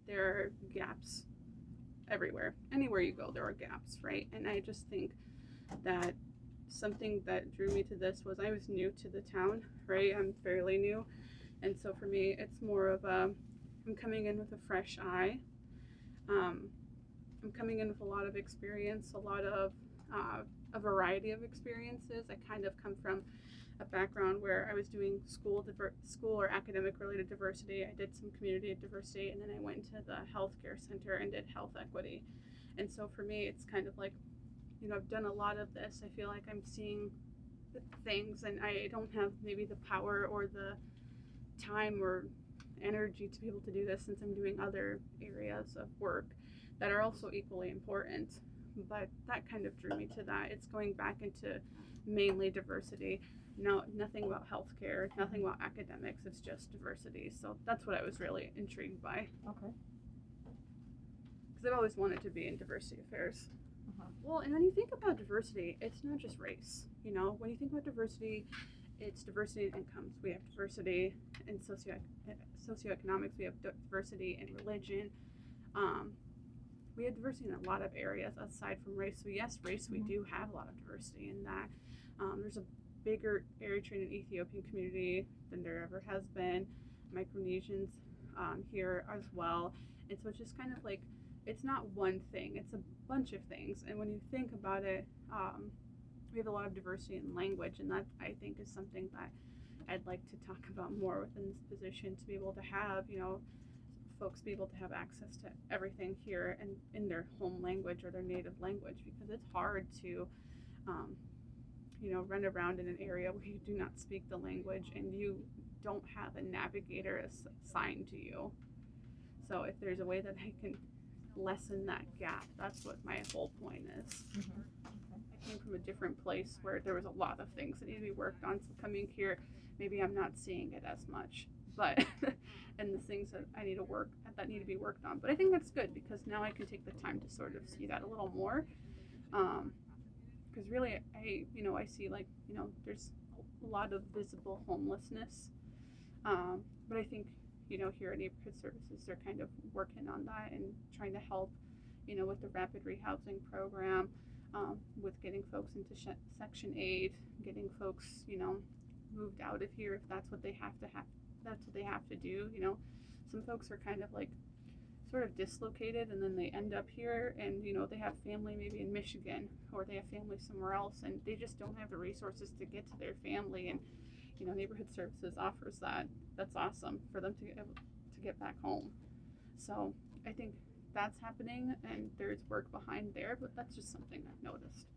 there are gaps everywhere. Anywhere you go, there are gaps, right? And I just think that something that drew me to this was I was new to the town, right? I'm fairly new. And so for me, it's more of a, I'm coming in with a fresh eye. Um, I'm coming in with a lot of experience, a variety of experiences. I kind of come from a background where I was doing school or academic related diversity. I did some community diversity, and then I went into the healthcare center and did health equity. And so for me, it's kind of like, I've done a lot of this. I feel like I'm seeing things, and I don't have maybe the power or the time or energy to be able to do this since I'm doing other areas of work that are also equally important. But that kind of drew me to that. It's going back into mainly diversity. No, nothing about healthcare, nothing about academics. It's just diversity. So that's what I was really intrigued by. Okay. Because I've always wanted to be in diversity affairs. Uh-huh. Well, and when you think about diversity, it's not just race. When you think about diversity, it's diversity in incomes. We have diversity in socioeconomics. We have diversity in religion. We have diversity in a lot of areas aside from race. So yes, race, we do have a lot of diversity in that. There's a bigger Eritrean and Ethiopian community than there ever has been. Micronesians here as well. And so it's just kind of like, it's not one thing, it's a bunch of things. And when you think about it, we have a lot of diversity in language, and that I think is something that I'd like to talk about more within this position, to be able to have, folks be able to have access to everything here and in their home language or their native language, because it's hard to run around in an area where you do not speak the language and you don't have a navigator assigned to you. So if there's a way that I can lessen that gap, that's what my whole point is. Mm-hmm. Okay. I came from a different place where there was a lot of things that need to be worked on, so coming here, maybe I'm not seeing it as much, but and the things that I need to be worked on. But I think that's good, because now I can take the time to sort of see that a little more. Because really, I see, like, there's a lot of visible homelessness. But I think, here at Neighborhood Services, they're kind of working on that and trying to help, with the rapid rehousing program, with getting folks into Section 8, getting folks, moved out of here if that's what they have to do. Some folks are kind of like sort of dislocated, and then they end up here, and they have family maybe in Michigan, or they have family somewhere else, and they just don't have the resources to get to their family. And Neighborhood Services offers that. That's awesome for them to be able to get back home. So I think that's happening, and there's work behind there, but that's just something I've noticed.